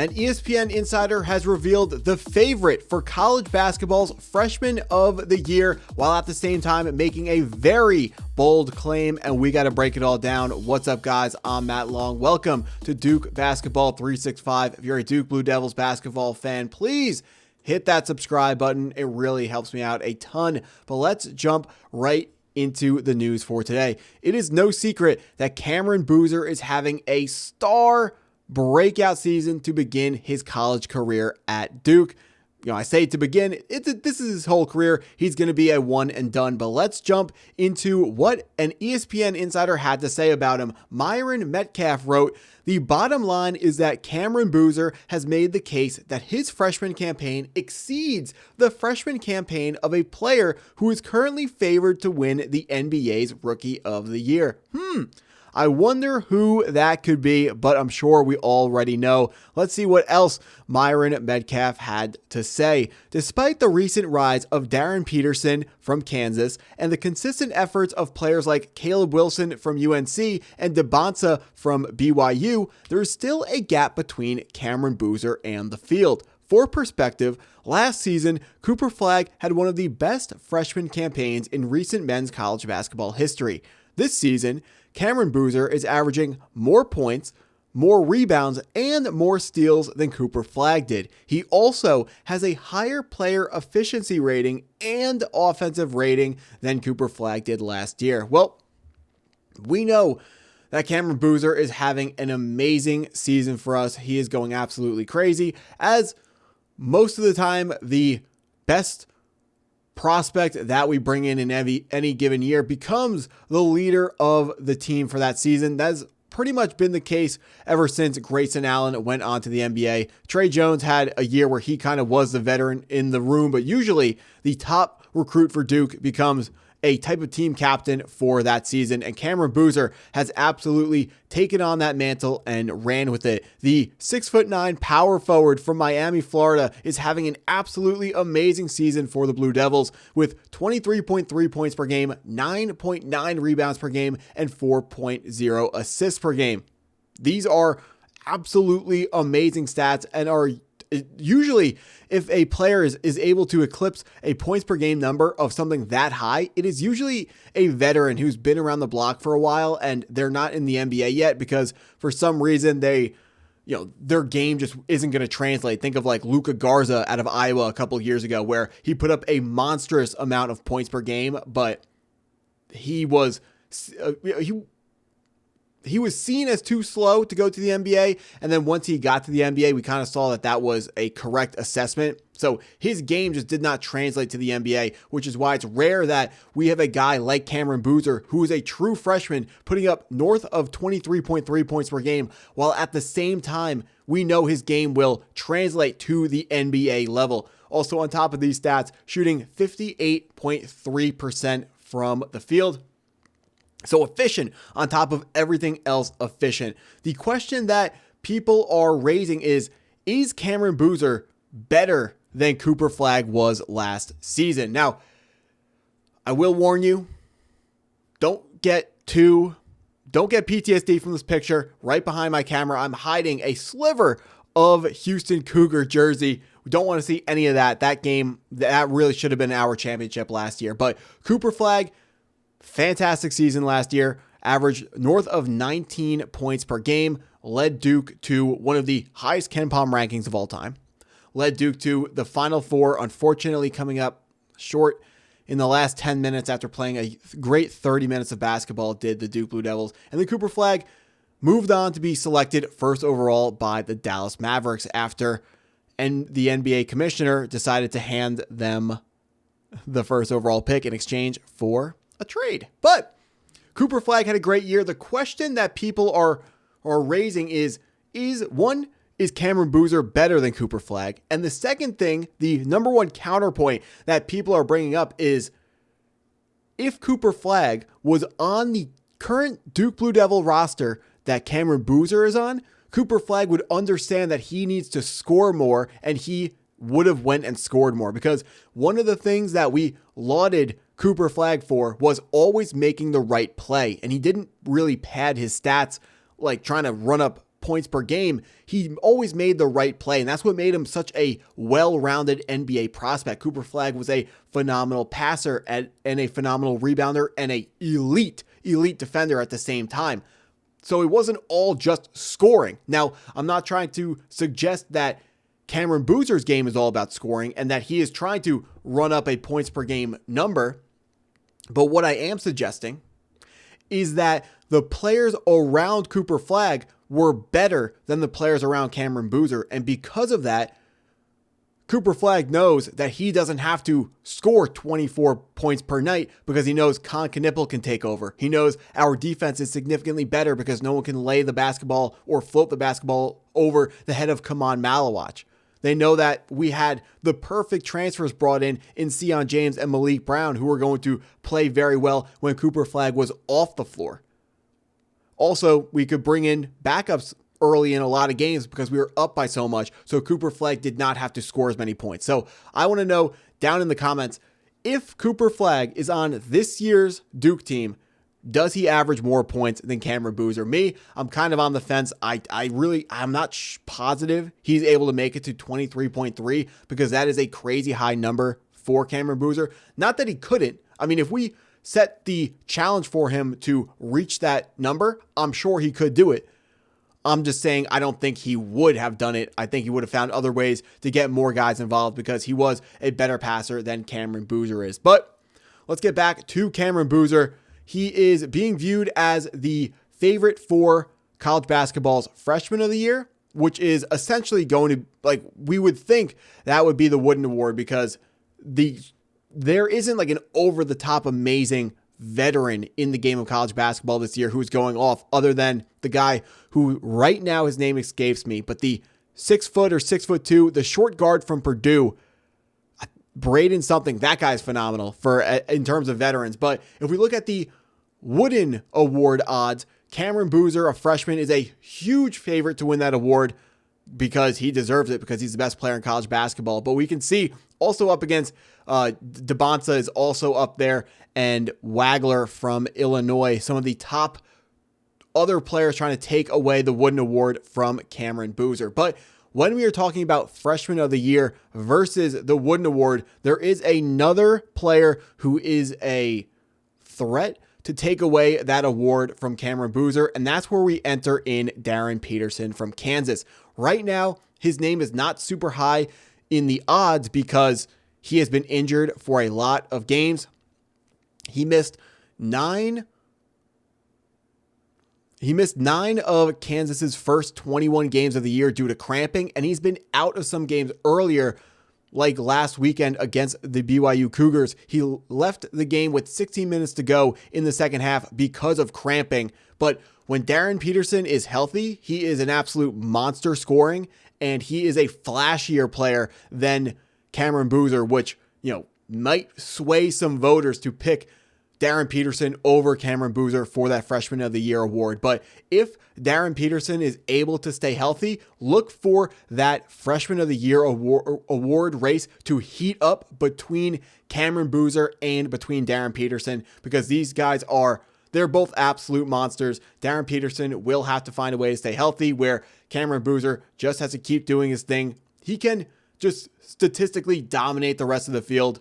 An ESPN insider has revealed the favorite for college basketball's freshman of the year, while at the same time making a very bold claim, and we got to break it all down. What's up, guys? I'm Matt Long. Welcome to Duke Basketball 365. If you're a Duke Blue Devils basketball fan, please hit that subscribe button. It really helps me out a ton. But let's jump right into the news for today. It is no secret that Cameron Boozer is having a star breakout season to begin his college career at Duke. You know, I say to begin, this is his whole career. He's going to be a one and done, but let's jump into what an ESPN insider had to say about him. Myron Metcalf wrote, "The bottom line is that Cameron Boozer has made the case that his freshman campaign exceeds the freshman campaign of a player who is currently favored to win the NBA's Rookie of the Year." I wonder who that could be, but I'm sure we already know. Let's see what else Myron Metcalf had to say. Despite the recent rise of Darryn Peterson from Kansas and the consistent efforts of players like Caleb Wilson from UNC and Dame Sarr from BYU, there is still a gap between Cameron Boozer and the field. For perspective, last season, Cooper Flagg had one of the best freshman campaigns in recent men's college basketball history. This season, Cameron Boozer is averaging more points, more rebounds, and more steals than Cooper Flagg did. He also has a higher player efficiency rating and offensive rating than Cooper Flagg did last year. Well, we know that Cameron Boozer is having an amazing season for us. He is going absolutely crazy, as most of the time the best prospect that we bring in any given year becomes the leader of the team for that season. That's pretty much been the case ever since Grayson Allen went on to the NBA. Tre Jones had a year where he kind of was the veteran in the room, but usually the top recruit for Duke becomes a type of team captain for that season, and Cameron Boozer has absolutely taken on that mantle and ran with it. The 6'9" power forward from Miami, Florida is having an absolutely amazing season for the Blue Devils with 23.3 points per game, 9.9 rebounds per game, and 4.0 assists per game. These are absolutely amazing stats and are usually, if a player is able to eclipse a points per game number of something that high, it is usually a veteran who's been around the block for a while and they're not in the NBA yet because for some reason their game just isn't going to translate. Think of like Luka Garza out of Iowa a couple of years ago, where he put up a monstrous amount of points per game, but he was seen as too slow to go to the NBA. And then once he got to the NBA, we kind of saw that was a correct assessment. So his game just did not translate to the NBA, which is why it's rare that we have a guy like Cameron Boozer, who is a true freshman, putting up north of 23.3 points per game, while at the same time, we know his game will translate to the NBA level. Also on top of these stats, shooting 58.3% from the field. So efficient on top of everything else efficient. The question that people are raising is Cameron Boozer better than Cooper Flagg was last season? Now, I will warn you, don't get PTSD from this picture. Right behind my camera, I'm hiding a sliver of Houston Cougar jersey. We don't want to see any of that. That game, that really should have been our championship last year. But Cooper Flagg, fantastic season last year, averaged north of 19 points per game, led Duke to one of the highest KenPom rankings of all time, led Duke to the Final Four, unfortunately coming up short in the last 10 minutes after playing a great 30 minutes of basketball, did the Duke Blue Devils. And then Cooper Flagg moved on to be selected first overall by the Dallas Mavericks after the NBA commissioner decided to hand them the first overall pick in exchange for a trade. But Cooper Flagg had a great year. The question that people are raising is Cameron Boozer better than Cooper Flagg? And the second thing, the number one counterpoint that people are bringing up is, if Cooper Flagg was on the current Duke Blue Devil roster that Cameron Boozer is on, Cooper Flagg would understand that he needs to score more, and he would have went and scored more, because one of the things that we lauded Cooper Flagg for was always making the right play, and he didn't really pad his stats like trying to run up points per game, he always made the right play. And that's what made him such a well-rounded NBA prospect. Cooper Flagg was a phenomenal passer and a phenomenal rebounder and a elite defender at the same time. So it wasn't all just scoring. Now, I'm not trying to suggest that Cameron Boozer's game is all about scoring and that he is trying to run up a points per game number. But what I am suggesting is that the players around Cooper Flagg were better than the players around Cameron Boozer. And because of that, Cooper Flagg knows that he doesn't have to score 24 points per night because he knows Con Knippel can take over. He knows our defense is significantly better because no one can lay the basketball or float the basketball over the head of Kaman Malawach. They know that we had the perfect transfers brought in Sion James and Malik Brown, who were going to play very well when Cooper Flagg was off the floor. Also, we could bring in backups early in a lot of games because we were up by so much, so Cooper Flagg did not have to score as many points. So I want to know down in the comments, if Cooper Flagg is on this year's Duke team, does he average more points than Cameron Boozer? Me, I'm kind of on the fence. I'm not positive he's able to make it to 23.3 because that is a crazy high number for Cameron Boozer. Not that he couldn't. I mean, if we set the challenge for him to reach that number, I'm sure he could do it. I'm just saying I don't think he would have done it. I think he would have found other ways to get more guys involved because he was a better passer than Cameron Boozer is. But let's get back to Cameron Boozer. He is being viewed as the favorite for college basketball's freshman of the year, which is essentially going to, like, we would think that would be the Wooden Award because there isn't like an over-the-top amazing veteran in the game of college basketball this year who's going off other than the guy who right now his name escapes me, but the 6 foot or 6'2", the short guard from Purdue, Braden something, that guy's phenomenal in terms of veterans. But if we look at the Wooden Award odds, Cameron Boozer, a freshman, is a huge favorite to win that award because he deserves it because he's the best player in college basketball. But we can see also up against DeBonsa is also up there and Wagler from Illinois, some of the top other players trying to take away the Wooden Award from Cameron Boozer. But when we are talking about freshman of the year versus the Wooden Award, there is another player who is a threat to take away that award from Cameron Boozer, and that's where we enter in Darryn Peterson from Kansas. Right now, his name is not super high in the odds because he has been injured for a lot of games. He missed 9 of Kansas's first 21 games of the year due to cramping, and he's been out of some games earlier, like last weekend against the BYU Cougars. He left the game with 16 minutes to go in the second half because of cramping. But when Darryn Peterson is healthy, he is an absolute monster scoring, and he is a flashier player than Cameron Boozer, which, might sway some voters to pick Darryn Peterson over Cameron Boozer for that Freshman of the Year award. But if Darryn Peterson is able to stay healthy, look for that Freshman of the Year award race to heat up between Cameron Boozer and between Darryn Peterson because these guys they're both absolute monsters. Darryn Peterson will have to find a way to stay healthy where Cameron Boozer just has to keep doing his thing. He can just statistically dominate the rest of the field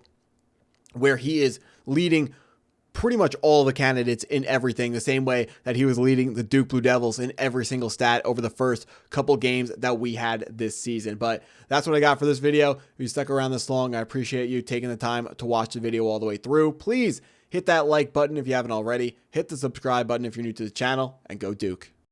where he is leading pretty much all the candidates in everything, the same way that he was leading the Duke Blue Devils in every single stat over the first couple games that we had this season. But that's what I got for this video. If you stuck around this long, I appreciate you taking the time to watch the video all the way through. Please hit that like button if you haven't already. Hit the subscribe button if you're new to the channel, and go Duke.